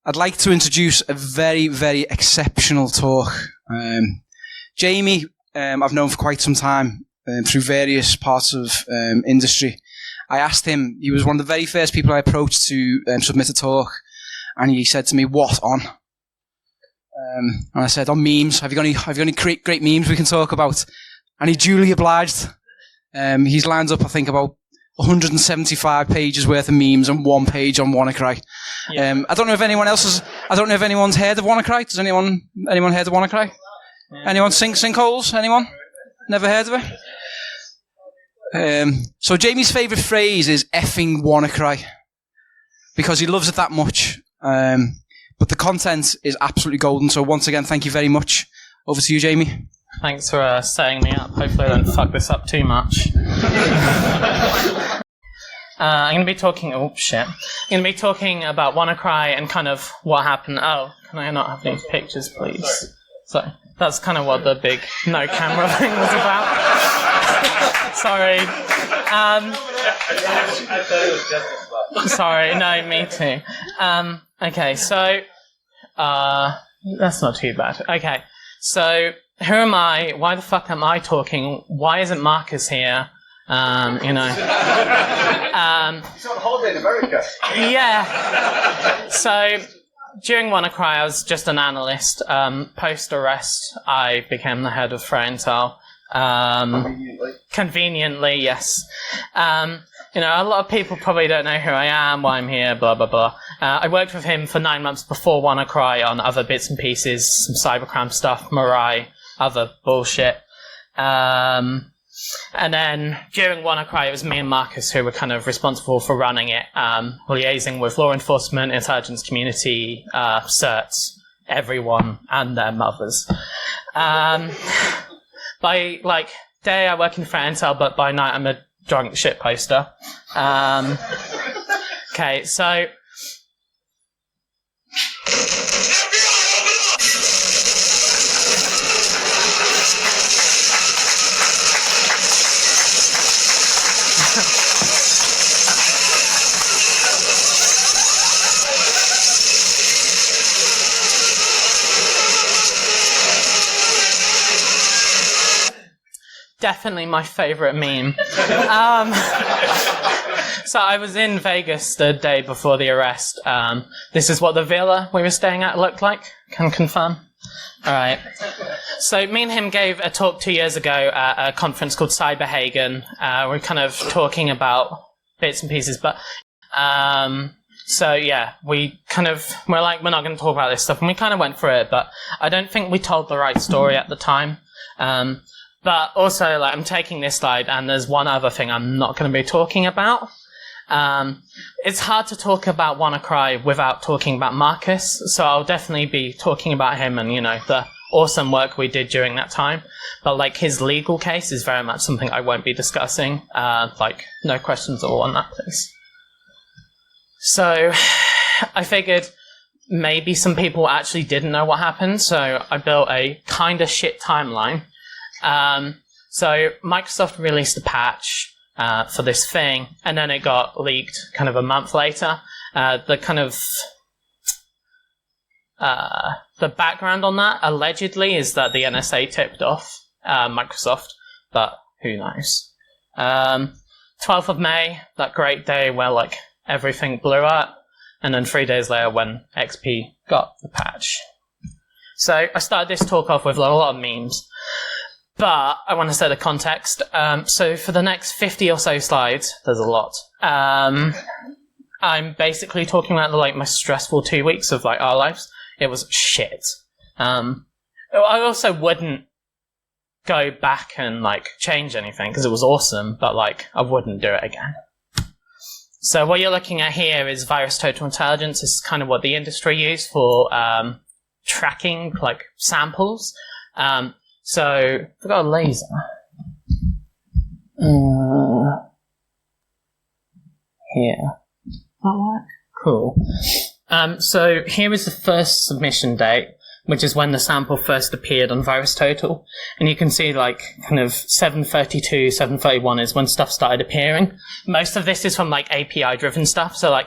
I'd like to introduce a very, very exceptional talk. Jamie, I've known for quite some time through various parts of industry. I asked him, he was one of the very first people I approached to submit a talk, and he said to me, "What on?" And I said, "On memes. Have you got any great memes we can talk about?" And he duly obliged. He's lined up, I think, about 175 pages worth of memes and 1 page on WannaCry. Yeah. I don't know if anyone's heard of WannaCry. Does anyone heard of WannaCry? Yeah. Anyone sinkholes? Anyone? Never heard of it? So Jamie's favourite phrase is effing WannaCry, because he loves it that much. But the content is absolutely golden. So once again, thank you very much. Over to you, Jamie. Thanks for setting me up. Hopefully I don't fuck this up too much. I'm going to be talking... Oh, shit. I'm going to be talking about WannaCry and kind of what happened. Oh, can I not have these pictures, please? So that's kind of what the big no camera thing was about. Sorry. Sorry, no, me too. Okay, so... that's not too bad. Okay, so... Who am I? Why the fuck am I talking? Why isn't Marcus here? He's on holiday in America. Yeah. So, during WannaCry, I was just an analyst. Post-arrest, I became the head of Threat Intel. Conveniently, yes. A lot of people probably don't know who I am, why I'm here, blah, blah, blah. I worked with him for 9 months before WannaCry on other bits and pieces, some cybercrime stuff, Mirai, other bullshit. And then during WannaCry, it was me and Marcus who were kind of responsible for running it, liaising with law enforcement, intelligence community, certs, everyone, and their mothers. By, day I work in Threat Intel, but by night I'm a drunk shit poster. Okay, so... Definitely my favourite meme. So I was in Vegas the day before the arrest. This is what the villa we were staying at looked like. Can confirm. All right. So me and him gave a talk 2 years ago at a conference called Cyberhagen. We're kind of talking about bits and pieces, but so yeah, we're like, we're not going to talk about this stuff, and we kind of went through it, but I don't think we told the right story at the time. But also, I'm taking this slide, and there's one other thing I'm not going to be talking about. It's hard to talk about WannaCry without talking about Marcus, so I'll definitely be talking about him and, the awesome work we did during that time. But, his legal case is very much something I won't be discussing. No questions at all on that, please. So, I figured maybe some people actually didn't know what happened, so I built a kind of shit timeline. So Microsoft released a patch for this thing, and then it got leaked kind of a month later. The background on that, allegedly, is that the NSA tipped off Microsoft, but who knows. 12th of May, that great day where everything blew up, and then 3 days later when XP got the patch. So I started this talk off with a lot of memes. But I want to set the context. So for the next 50 or so slides, there's a lot. I'm basically talking about the most stressful 2 weeks of our lives. It was shit. I also wouldn't go back and change anything because it was awesome, but I wouldn't do it again. So what you're looking at here is virus total intelligence. This is kind of what the industry used for tracking samples. So, I've got a laser. Here. That work? Cool. So, here is the first submission date, which is when the sample first appeared on VirusTotal. And you can see, 732, 731 is when stuff started appearing. Most of this is from, API-driven stuff. So,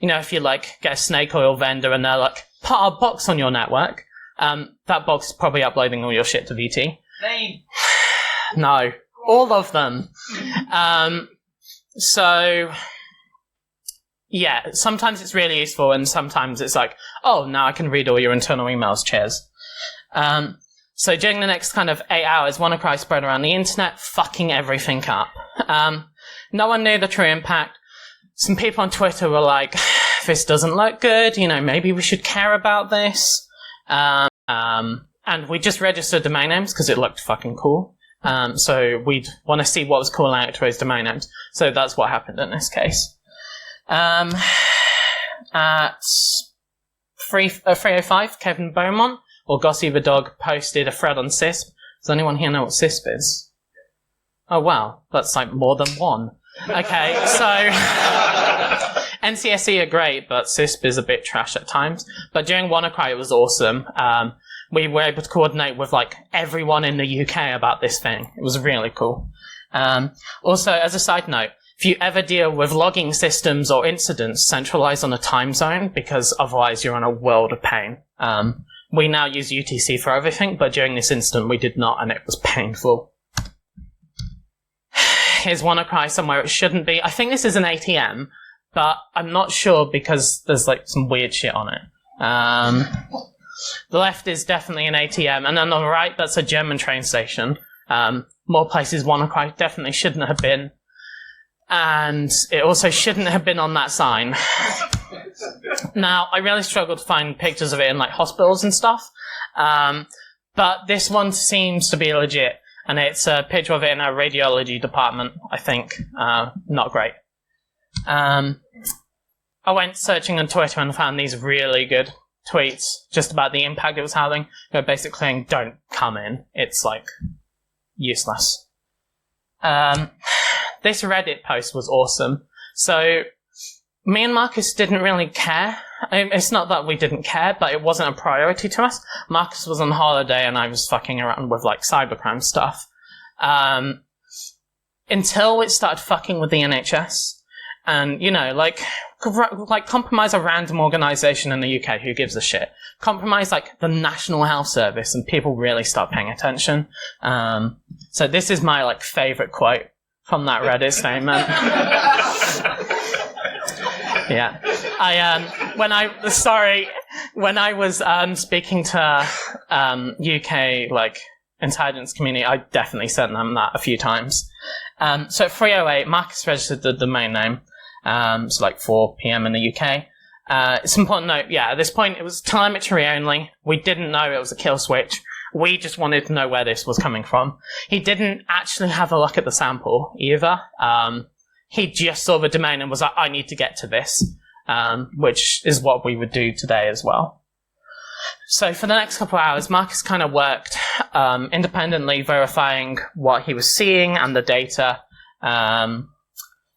if you, get a snake oil vendor and they're put our box on your network. That box is probably uploading all your shit to VT. Name. No. All of them. So, yeah, sometimes it's really useful, and sometimes it's like, oh, now I can read all your internal emails, cheers. So during the next kind of 8 hours, WannaCry spread around the internet, fucking everything up. No one knew the true impact. Some people on Twitter were like, this doesn't look good, maybe we should care about this. And we just registered domain names because it looked fucking cool. So we'd want to see what was calling out to those domain names. So that's what happened in this case. At 3:05, Kevin Beaumont, or Gossy the Dog, posted a thread on CISP. Does anyone here know what CISP is? Oh wow, that's like more than one. Okay, so NCSE are great, but CISP is a bit trash at times. But during WannaCry, it was awesome. We were able to coordinate with like everyone in the UK about this thing. It was really cool. Also, as a side note, if you ever deal with logging systems or incidents, centralize on a time zone, because otherwise you're in a world of pain. We now use UTC for everything, but during this incident we did not, and it was painful. Here's WannaCry somewhere it shouldn't be. I think this is an ATM, but I'm not sure because there's like some weird shit on it. The left is definitely an ATM, and then on the right, that's a German train station. More places WannaCry definitely shouldn't have been. And it also shouldn't have been on that sign. Now, I really struggled to find pictures of it in like hospitals and stuff. But this one seems to be legit. And it's a picture of it in a radiology department, I think. Not great. I went searching on Twitter and found these really good tweets just about the impact it was having. They're basically saying, don't come in. It's like useless. This Reddit post was awesome. So me and Marcus didn't really care. It's not that we didn't care, but it wasn't a priority to us. Marcus was on holiday and I was fucking around with like cybercrime stuff. Until it started fucking with the NHS. And, like compromise a random organisation in the UK, who gives a shit? Compromise like the National Health Service and people really start paying attention. So this is my like favourite quote from that Reddit statement. Yeah. When I was speaking to UK like intelligence community, I definitely sent them that a few times. So at 3:08, Marcus registered the domain name. So like 4 p.m. in the UK. It's important to note, at this point it was telemetry only. We didn't know it was a kill switch. We just wanted to know where this was coming from. He didn't actually have a look at the sample either. He just saw the domain and was like, I need to get to this, which is what we would do today as well. So for the next couple of hours, Marcus kind of worked independently verifying what he was seeing and the data.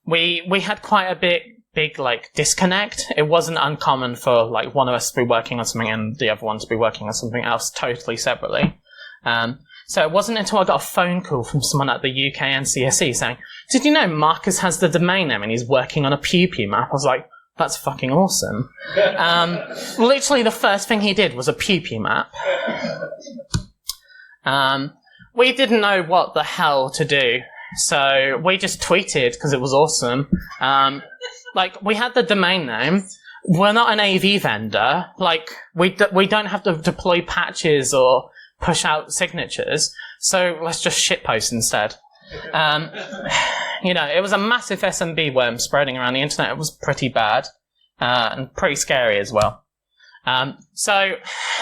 We had quite a big like disconnect. It wasn't uncommon for like one of us to be working on something and the other one to be working on something else totally separately. So it wasn't until I got a phone call from someone at the UK NCSE saying, did you know Marcus has the domain name and he's working on a pew-pew map? I was like, that's fucking awesome. Literally the first thing he did was a pew-pew map. We didn't know what the hell to do. So we just tweeted because it was awesome. We had the domain name. We're not an AV vendor. We don't have to deploy patches or push out signatures. So let's just shitpost instead. It was a massive SMB worm spreading around the internet. It was pretty bad and pretty scary as well. So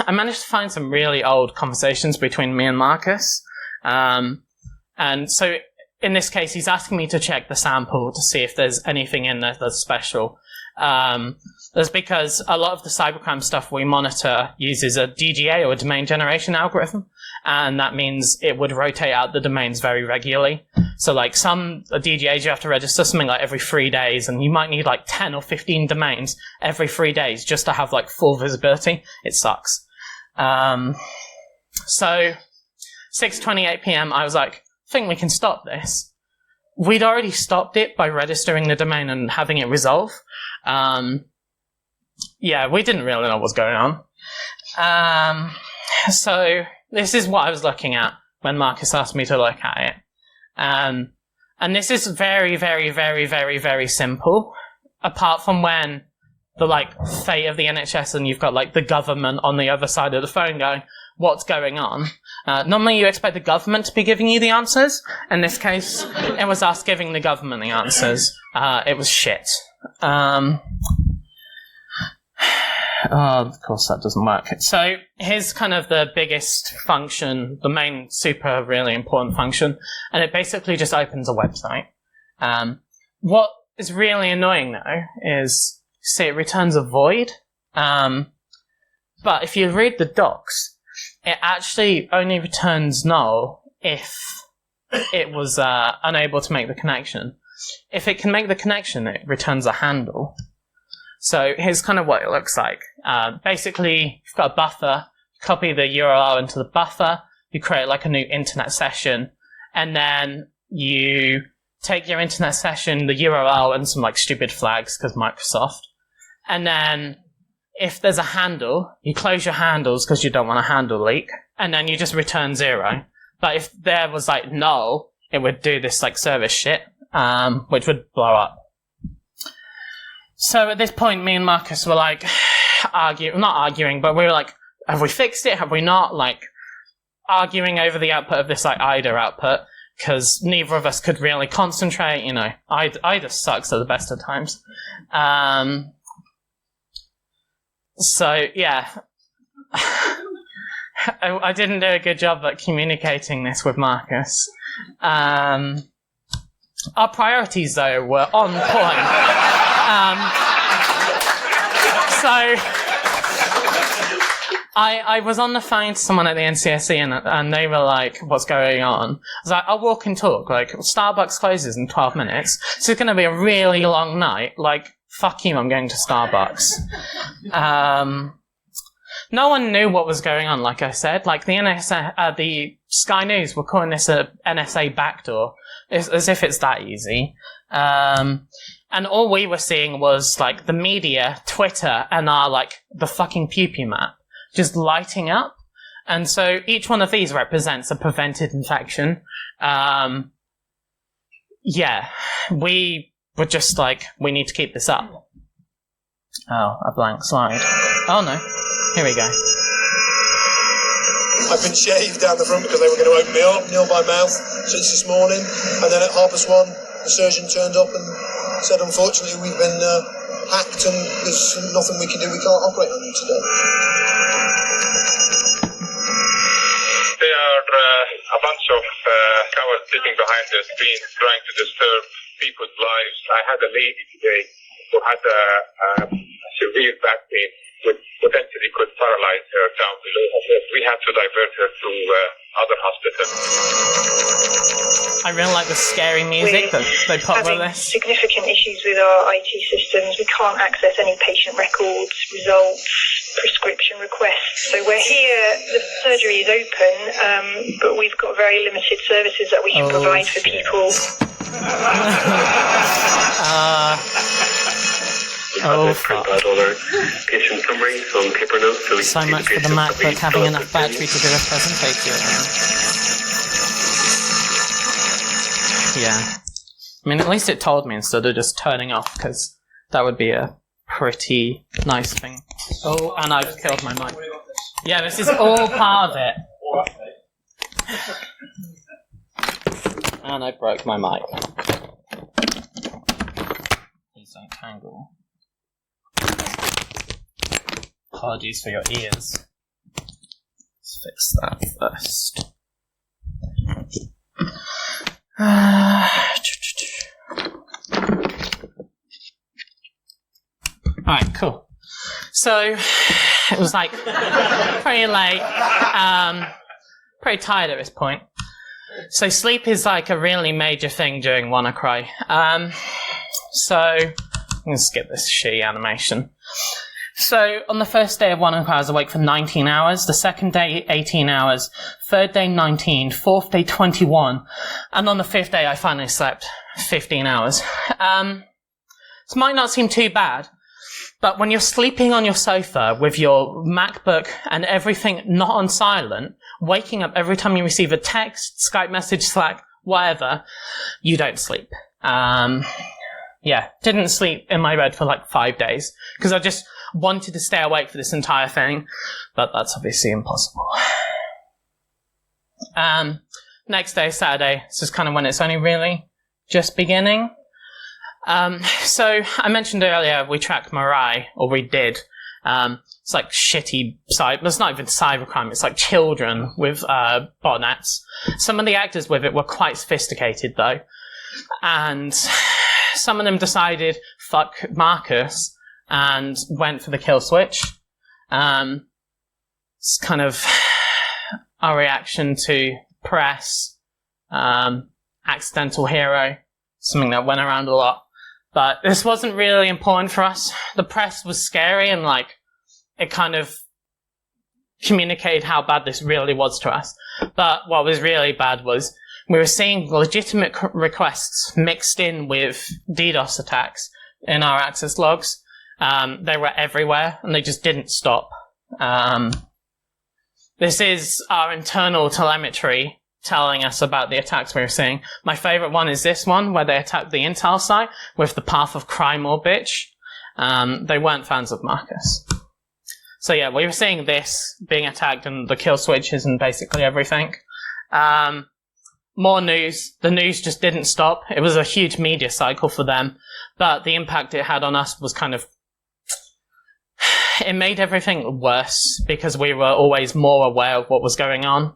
I managed to find some really old conversations between me and Marcus. And so in this case, he's asking me to check the sample to see if there's anything in there that's special. That's because a lot of the cybercrime stuff we monitor uses a DGA or a domain generation algorithm, and that means it would rotate out the domains very regularly. So some DGAs you have to register something like every 3 days, and you might need 10 or 15 domains every 3 days just to have full visibility. It sucks. So 6:28 p.m. I was like, I think we can stop this. We'd already stopped it by registering the domain and having it resolve. We didn't really know what was going on. So this is what I was looking at when Marcus asked me to look at it. And this is very, very, very, very, very simple. Apart from when the fate of the NHS and you've got the government on the other side of the phone going, what's going on? Normally you expect the government to be giving you the answers. In this case, it was us giving the government the answers. It was shit. Of course that doesn't work. So here's kind of the biggest function, the main super really important function, and it basically just opens a website. What is really annoying though is, see, it returns a void, but if you read the docs, it actually only returns null if it was unable to make the connection. If it can make the connection, it returns a handle. So here's kind of what it looks like. Basically, you've got a buffer, copy the URL into the buffer, you create a new internet session, and then you take your internet session, the URL, and some stupid flags, because Microsoft. And then if there's a handle, you close your handles because you don't want a handle leak, and then you just return 0. But if there was null, it would do this service shit, which would blow up. So at this point, me and Marcus were not arguing, but we were have we fixed it? Have we not? Arguing over the output of this IDA output, because neither of us could really concentrate. IDA sucks at the best of times. So yeah, I didn't do a good job at communicating this with Marcus. Our priorities though were on point. So I was on the phone to someone at the NCSE and they were like, what's going on? I was like, I'll walk and talk. Starbucks closes in 12 minutes. So it's going to be a really long night. Fuck you, I'm going to Starbucks. No one knew what was going on, like I said. The NSA, the Sky News were calling this a NSA backdoor, as if it's that easy. And all we were seeing was, the media, Twitter, and our, the fucking pew-pew map just lighting up. And so each one of these represents a prevented infection. Yeah, we were just we need to keep this up. Oh, a blank slide. Oh, no. Here we go. I've been shaved down the front because they were going to open me up, nil by mouth, since this morning. And then at 1:30, the surgeon turned up and said, unfortunately, we've been hacked and there's nothing we can do. We can't operate on you today. They are a bunch of cowards sitting behind their screens trying to disturb people's lives. I had a lady today who had a severe back pain, which potentially could paralyze her down below her head. We had to divert her to other hospitals. I really like the scary music that they put with this. Significant issues with our IT systems. We can't access any patient records, results, prescription requests. So we're here, the surgery is open, but we've got very limited services that we can provide for people. Fuck. Patient summary, some paper notes. So much for the MacBook having enough battery to do a presentation. Yeah. I mean, at least it told me instead of just turning off, because that would be a pretty nice thing. Oh, and I've killed my mic. Yeah, this is all part of it. And I broke my mic. Please don't tangle. Apologies for your ears. Let's fix that first. Alright, cool. So, it was pretty late, pretty tired at this point. So sleep is a really major thing during WannaCry. So, I'm going to skip this shitty animation. So, on the first day of WannaCry, I was awake for 19 hours, the second day, 18 hours, third day, 19, fourth day, 21, and on the fifth day, I finally slept 15 hours. This might not seem too bad, But when you're sleeping on your sofa with your MacBook and everything not on silent, waking up every time you receive a text, Skype message, Slack, whatever, you don't sleep. Didn't sleep in my bed for like 5 days because I just wanted to stay awake for this entire thing, but that's obviously impossible. Next day, Saturday, this is kind of when it's only really just beginning. So I mentioned earlier we tracked Mirai, or we did. It's like shitty it's not even cybercrime, it's like children with botnets. Some of the actors with it were quite sophisticated though. And some of them decided, fuck Marcus, and went for the kill switch. It's kind of our reaction to press, accidental hero, something that went around a lot. But this wasn't really important for us. The press was scary and it kind of communicated how bad this really was to us. But what was really bad was we were seeing legitimate requests mixed in with DDoS attacks in our access logs. They were everywhere and they just didn't stop. This is our internal telemetry telling us about the attacks we were seeing. My favorite one is this one, where they attacked the Intel site with the Path of Crime or bitch. They weren't fans of Marcus. So yeah, we were seeing this being attacked and the kill switches and basically everything. More news. The news just didn't stop. It was a huge media cycle for them, but the impact it had on us was kind of... It made everything worse because we were always more aware of what was going on.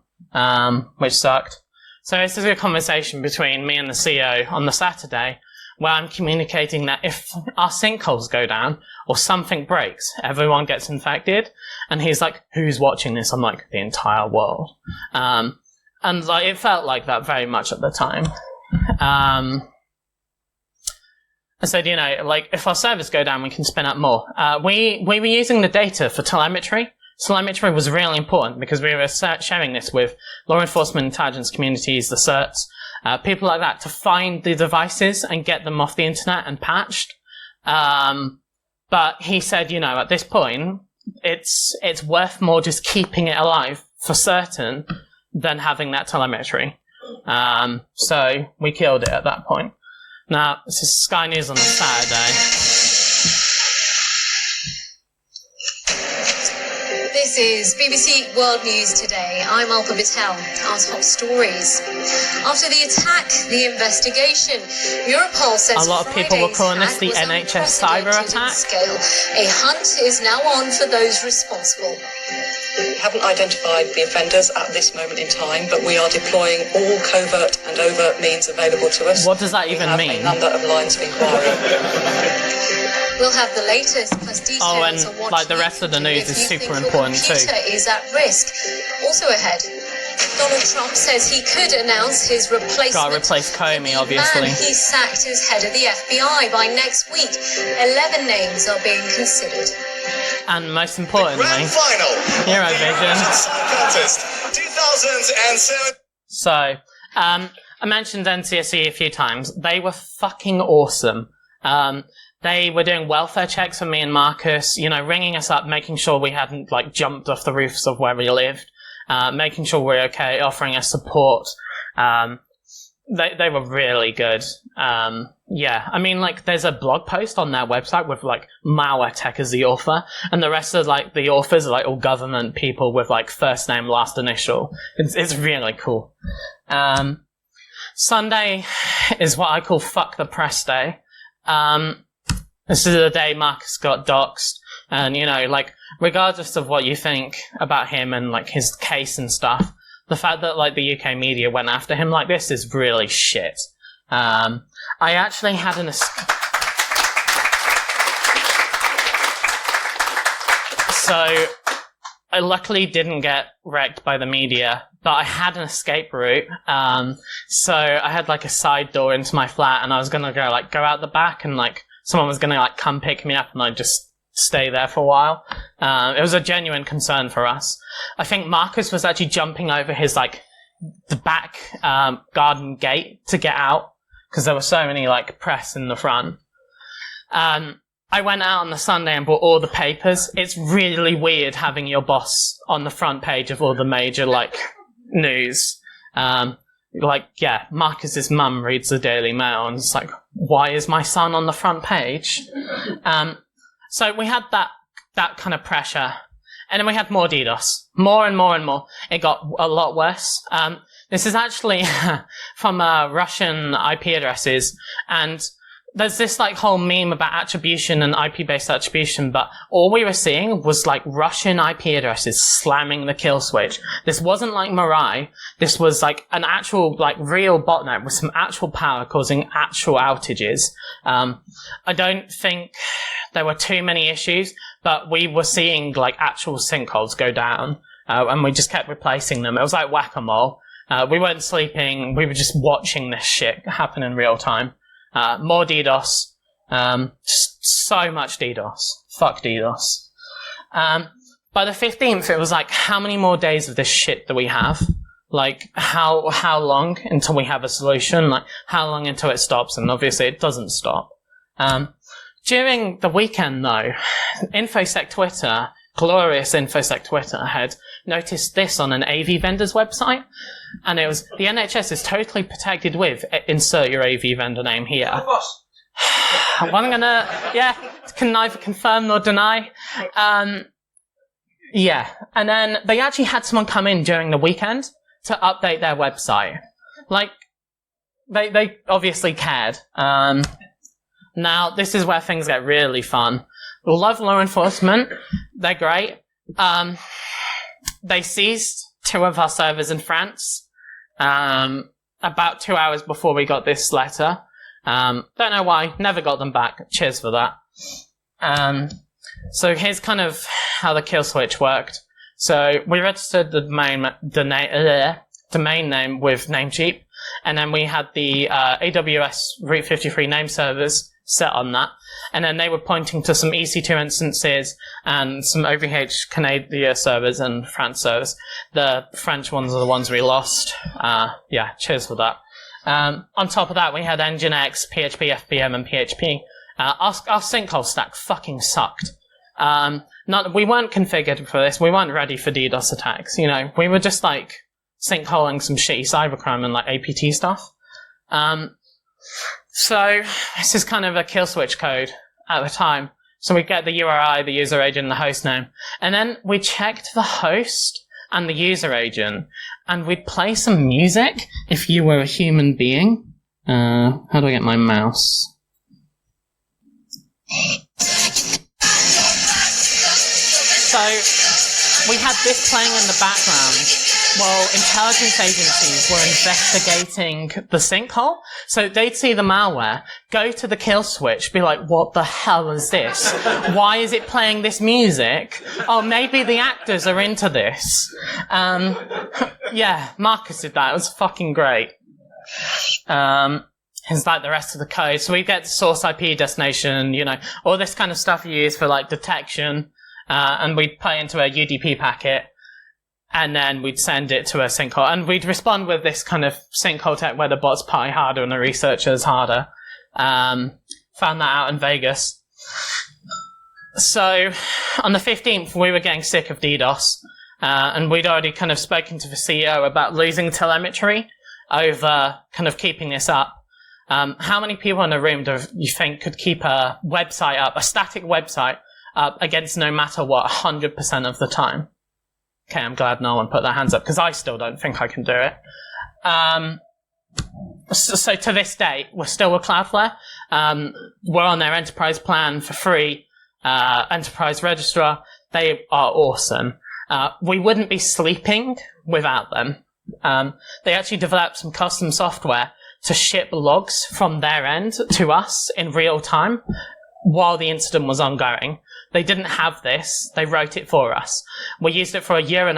Which sucked. So this is a conversation between me and the CEO on the Saturday where I'm communicating that if our sinkholes go down or something breaks, everyone gets infected. And he's like, who's watching this? I'm like, the entire world. And it felt like that very much at the time. I said, if our servers go down, we can spin up more. We were using the data for telemetry. Telemetry was really important because we were sharing this with law enforcement intelligence communities, the certs, people like that, to find the devices and get them off the internet and patched. But he said, at this point, it's worth more just keeping it alive for certain than having that telemetry. So we killed it at that point. Now, this is Sky News on the Saturday. This is BBC World News Today. I'm Alpa Patel. Our top stories. After the attack, the investigation. Europol says a lot of people were calling this the NHS cyber attack. A hunt is now on for those responsible. We haven't identified the offenders at this moment in time, but we are deploying all covert and overt means available to us. What does that even mean? A number of lines of inquiry. We'll have the latest plus details on what the rest of the news is super important too. Is at risk. Also ahead, Donald Trump says he could announce his replacement. Gotta replace Comey, obviously. Man he sacked as head of the FBI by next week. 11 names are being considered. And most importantly, Grand final. Eurovision. Contest 2007. So, I mentioned NCSE a few times. They were fucking awesome. They were doing welfare checks for me and Marcus, ringing us up, making sure we hadn't jumped off the roofs of where we lived, making sure we're okay, offering us support. They were really good. There's a blog post on their website with Malware Tech as the author, and the rest of the authors are all government people with first name, last initial. It's really cool. Sunday is what I call fuck the press day. This is the day Marcus got doxxed, and regardless of what you think about him and his case and stuff, the fact that the UK media went after him like this is really shit. I actually had so I luckily didn't get wrecked by the media, but I had an escape route. So I had a side door into my flat, and I was gonna go out the back, and someone was gonna come pick me up, and I'd just stay there for a while. It was a genuine concern for us. I think Marcus was actually jumping over his the back garden gate to get out because there were so many press in the front. I went out on the Sunday and bought all the papers. It's really weird having your boss on the front page of all the major, like, news. Marcus's mum reads the Daily Mail and it's like, why is my son on the front page? So we had that kind of pressure. And then we had more DDoS. More and more and more. It got a lot worse. This is actually from Russian IP addresses, and there's this like whole meme about attribution and IP-based attribution, but all we were seeing was like Russian IP addresses slamming the kill switch. This wasn't like Mirai. This was like an actual, like real botnet with some actual power causing actual outages. I don't think there were too many issues, but we were seeing like actual sinkholes go down, and we just kept replacing them. It was like whack-a-mole. We weren't sleeping. We were just watching this shit happen in real time. More DDoS. So much DDoS. Fuck DDoS. By the 15th, it was like, how many more days of this shit do we have? Like, how long until we have a solution? Like, how long until it stops? And obviously it doesn't stop. During the weekend, though, InfoSec Twitter, glorious InfoSec Twitter, had noticed this on an AV vendor's website, and it was, the NHS is totally protected with, insert your AV vendor name here. I'm gonna, can neither confirm nor deny. And then they actually had someone come in during the weekend to update their website. Like, they obviously cared. Now, this is where things get really fun. Love law enforcement. They're great. They seized 2 of our servers in France, about 2 hours before we got this letter. Don't know why. Never got them back. Cheers for that. So here's kind of how the kill switch worked. So we registered the domain name with Namecheap, and then we had the AWS Route 53 name servers set on that. And then they were pointing to some EC2 instances and some OVH Canada servers and France servers. The French ones are the ones we lost. Cheers for that. On top of that, we had Nginx, PHP, FPM, and PHP. Our sinkhole stack fucking sucked. We weren't configured for this. We weren't ready for DDoS attacks. You know, we were just like sinkholing some shitty cybercrime and like APT stuff. So this is kind of a kill switch code at the time. So we get the URI, the user agent, and the host name. And then we checked the host and the user agent, and we'd play some music if you were a human being. How do I get my mouse? So we had this playing in the background while intelligence agencies were investigating the sinkhole. So they'd see the malware, go to the kill switch, be like, what the hell is this? Why is it playing this music? Oh, maybe the actors are into this. Marcus did that. It was fucking great. It's like the rest of the code. So we get the source IP, destination, you know, all this kind of stuff you use for like detection, and we'd play into a UDP packet. And then we'd send it to a sinkhole. And we'd respond with this kind of sinkhole tech where the bot's party harder and the researcher's harder. Found that out in Vegas. So on the 15th, we were getting sick of DDoS. And we'd already kind of spoken to the CEO about losing telemetry over kind of keeping this up. How many people in the room do you think could keep a website up, a static website up against no matter what 100% of the time? Okay, I'm glad no one put their hands up, because I still don't think I can do it. So to this day, we're still with Cloudflare. We're on their enterprise plan for free, enterprise registrar. They are awesome. We wouldn't be sleeping without them. They actually developed some custom software to ship logs from their end to us in real time while the incident was ongoing. They didn't have this. They wrote it for us. We used it for 1.5 years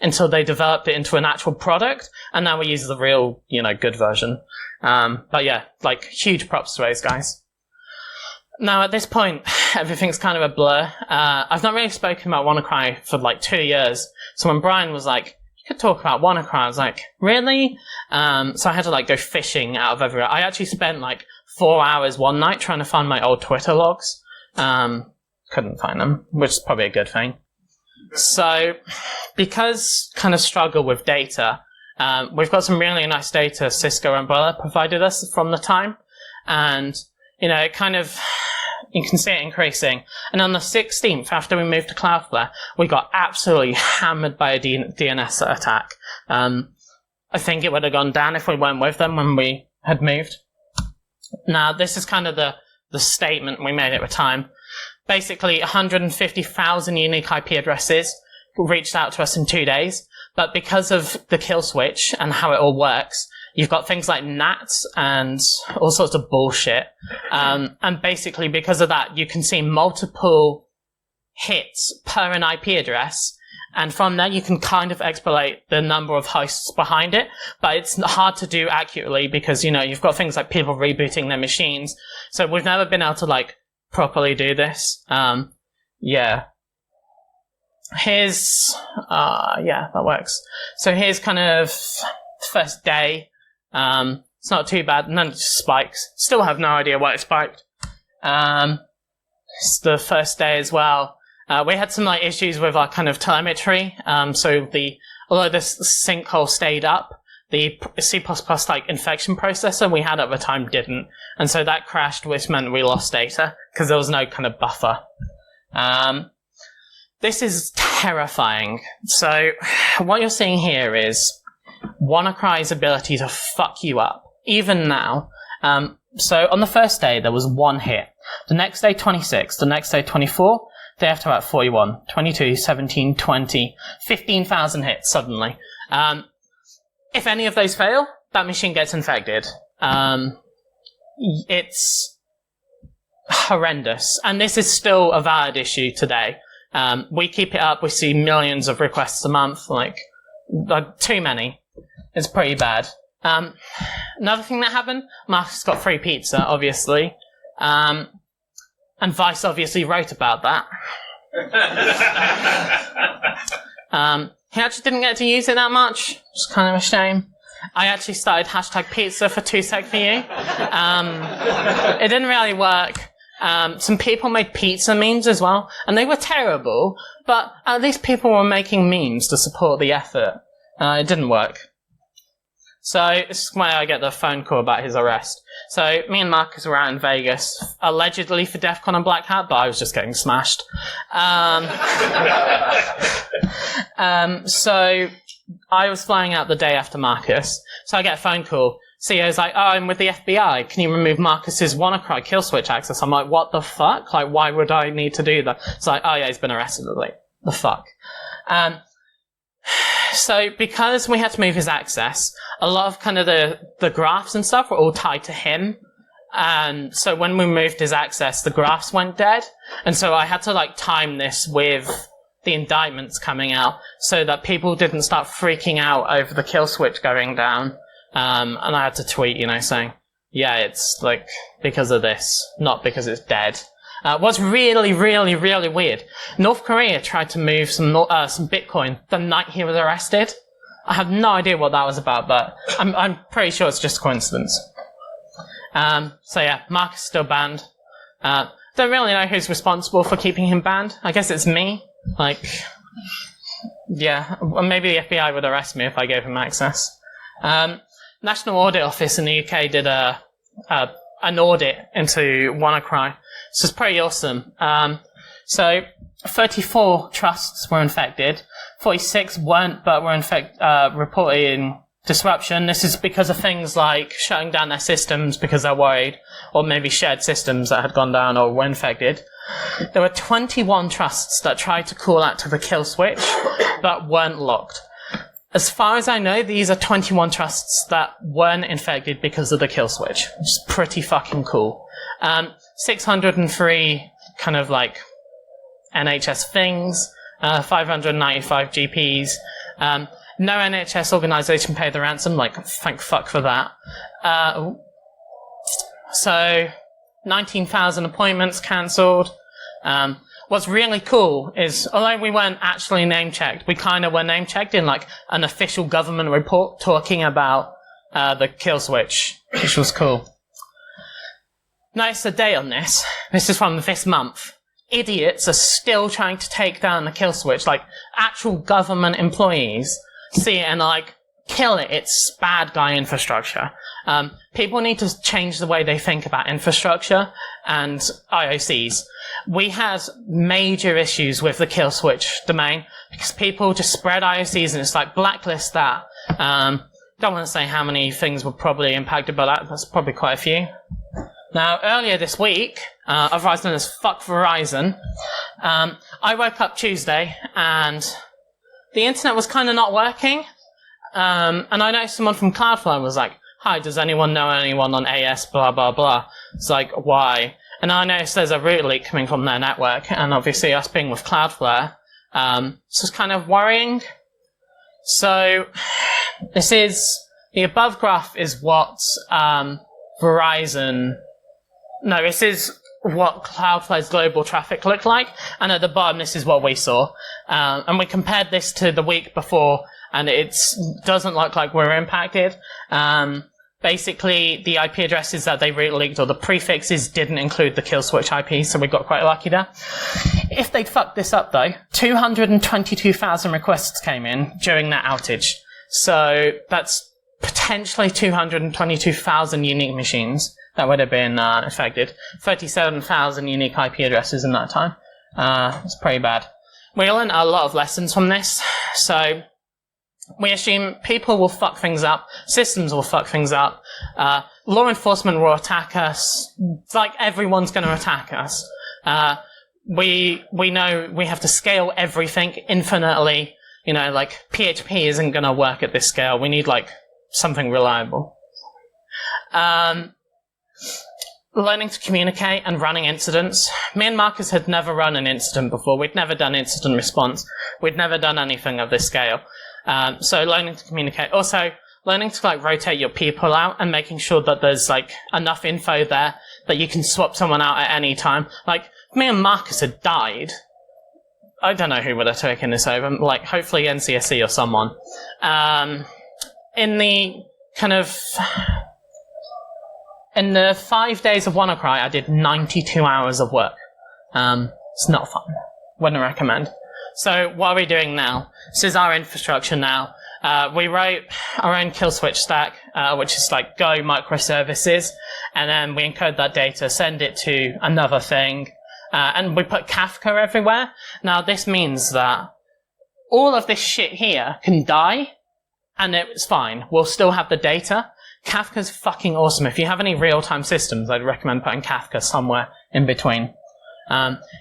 until they developed it into an actual product, and now we use the real, good version. But yeah, like, huge props to those guys. Now, at this point, everything's kind of a blur. I've not really spoken about WannaCry for like 2 years. So when Brian was like, you could talk about WannaCry, I was like, really? So I had to like go fishing out of everywhere. I actually spent like 4 hours one night trying to find my old Twitter logs Couldn't find them, which is probably a good thing. So, because kind of struggle with data, we've got some really nice data Cisco Umbrella provided us from the time, and it kind of, you can see it increasing. And on the 16th, after we moved to Cloudflare, we got absolutely hammered by a DNS attack. I think it would have gone down if we weren't with them when we had moved. Now, this is kind of the statement we made at the time. Basically, 150,000 unique IP addresses reached out to us in 2 days, but because of the kill switch and how it all works, you've got things like NATs and all sorts of bullshit. And basically, because of that, you can see multiple hits per an IP address, and from there you can kind of exploit the number of hosts behind it, but it's hard to do accurately because, you've got things like people rebooting their machines. So we've never been able to, properly do this. Here's, that works. So here's kind of first day. It's not too bad, none just spikes. Still have no idea why it spiked. It's the first day as well. We had some issues with our kind of telemetry. So although this sinkhole stayed up, the C++ infection processor we had at the time didn't. And so that crashed, which meant we lost data because there was no kind of buffer. This is terrifying. So what you're seeing here is WannaCry's ability to fuck you up, even now. So on the first day, there was one hit. The next day, 26. The next day, 24. Day after that, 41. 22, 17, 20. 15,000 hits suddenly. If any of those fail, that machine gets infected. It's horrendous. And this is still a valid issue today. We keep it up. We see millions of requests a month. Too many. It's pretty bad. Another thing that happened, Marcus got free pizza, obviously. And Vice obviously wrote about that. He actually didn't get to use it that much. It's kind of a shame. I actually started #pizza for 2sec for you. It didn't really work. Some people made pizza memes as well, and they were terrible, but at least people were making memes to support the effort. It didn't work. So this is why I get the phone call about his arrest. So me and Marcus were out in Vegas, allegedly for DEF CON and Black Hat, but I was just getting smashed. So I was flying out the day after Marcus, so I get a phone call. CEO's like, I'm with the FBI. Can you remove Marcus's WannaCry kill switch access? I'm like, what the fuck? Why would I need to do that? It's like, oh yeah, he's been arrested. The fuck? So because we had to move his access, a lot of kind of the graphs and stuff were all tied to him. And so when we moved his access, the graphs went dead. And so I had to time this with the indictments coming out so that people didn't start freaking out over the kill switch going down. And I had to tweet, saying, yeah, it's because of this, not because it's dead. What's really, really, really weird, North Korea tried to move some Bitcoin the night he was arrested. I have no idea what that was about, but I'm pretty sure it's just coincidence. So yeah, Mark is still banned. Don't really know who's responsible for keeping him banned. I guess it's me. Yeah, maybe the FBI would arrest me if I gave him access. National Audit Office in the UK did an audit into WannaCry. This is pretty awesome. So 34 trusts were infected. 46 weren't, but were reporting disruption. This is because of things like shutting down their systems because they're worried, or maybe shared systems that had gone down or were infected. There were 21 trusts that tried to call out to the kill switch, but weren't locked. As far as I know, these are 21 trusts that weren't infected because of the kill switch, which is pretty fucking cool. 603 kind of NHS things, 595 GPs. No NHS organisation paid the ransom, thank fuck for that. So 19,000 appointments cancelled. What's really cool is, although we weren't actually name-checked, we kind of were name-checked in an official government report talking about the kill switch, which was cool. Notice the date on this. This is from this month. Idiots are still trying to take down the kill switch. Like, actual government employees see it and like, kill it. It's bad guy infrastructure. People need to change the way they think about infrastructure and IOCs. We had major issues with the kill switch domain because people just spread IOCs and it's like blacklist that. Don't want to say how many things were probably impacted by that. That's probably quite a few. Now, earlier this week, otherwise known as Fuck Verizon, I woke up Tuesday and the internet was kind of not working. And I noticed someone from Cloudflare was like, hi, does anyone know anyone on AS, blah, blah, blah. It's like, why? And I noticed there's a root leak coming from their network, and obviously us being with Cloudflare, this was kind of worrying. So, the above graph is what, this is what Cloudflare's global traffic looked like, and at the bottom, this is what we saw. And we compared this to the week before, and it doesn't look like we're impacted. Basically, the IP addresses that they root leaked, or the prefixes, didn't include the kill switch IP, so we got quite lucky there. If they'd fucked this up, though, 222,000 requests came in during that outage. So that's potentially 222,000 unique machines that would have been affected. 37,000 unique IP addresses in that time. It's pretty bad. We learned a lot of lessons from this. So we assume people will fuck things up, systems will fuck things up, law enforcement will attack us, like everyone's going to attack us. We know we have to scale everything infinitely. You know, like PHP isn't going to work at this scale. We need like something reliable. Learning to communicate and running incidents. Me and Marcus had never run an incident before. We'd never done incident response. We'd never done anything of this scale. So learning to communicate. Also, learning to like rotate your people out and making sure that there's like enough info there that you can swap someone out at any time. Like, if me and Marcus had died, I don't know who would have taken this over. Like, hopefully NCSC or someone. In the 5 days of WannaCry, I did 92 hours of work. It's not fun. Wouldn't recommend. So what are we doing now? This is our infrastructure now. We wrote our own kill switch stack, which is like Go microservices, and then we encode that data, send it to another thing, and we put Kafka everywhere. Now this means that all of this shit here can die, and it's fine. We'll still have the data. Kafka's fucking awesome. If you have any real-time systems, I'd recommend putting Kafka somewhere in between.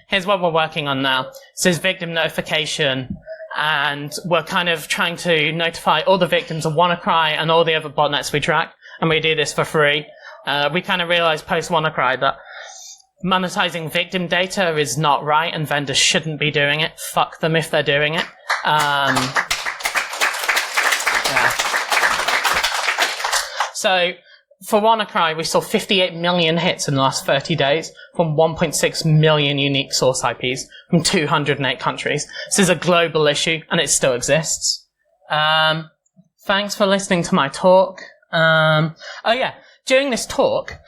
Here's what we're working on now. This is victim notification, and we're kind of trying to notify all the victims of WannaCry and all the other botnets we track, and we do this for free. We kind of realized post-WannaCry that monetizing victim data is not right, and vendors shouldn't be doing it. Fuck them if they're doing it. So, for WannaCry, we saw 58 million hits in the last 30 days from 1.6 million unique source IPs from 208 countries. This is a global issue, and it still exists. Thanks for listening to my talk. During this talk,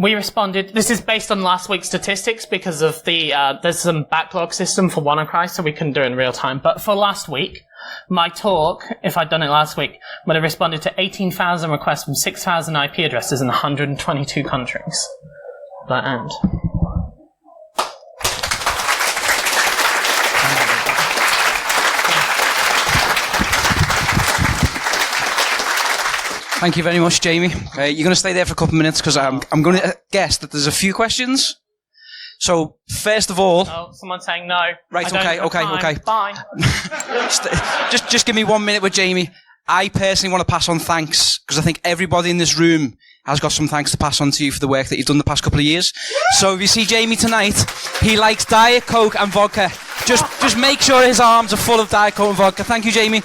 we responded. This is based on last week's statistics because of there's some backlog system for WannaCry, so we couldn't do it in real time. But for last week, my talk, if I'd done it last week, would have responded to 18,000 requests from 6,000 IP addresses in 122 countries. That end. Thank you very much, Jamie. You're going to stay there for a couple of minutes because I'm going to guess that there's a few questions. So, first of all... Oh, someone's saying no. Right, okay. Bye. just give me 1 minute with Jamie. I personally want to pass on thanks because I think everybody in this room has got some thanks to pass on to you for the work that you've done the past couple of years. So if you see Jamie tonight, he likes Diet Coke and vodka. Just make sure his arms are full of Diet Coke and vodka. Thank you, Jamie.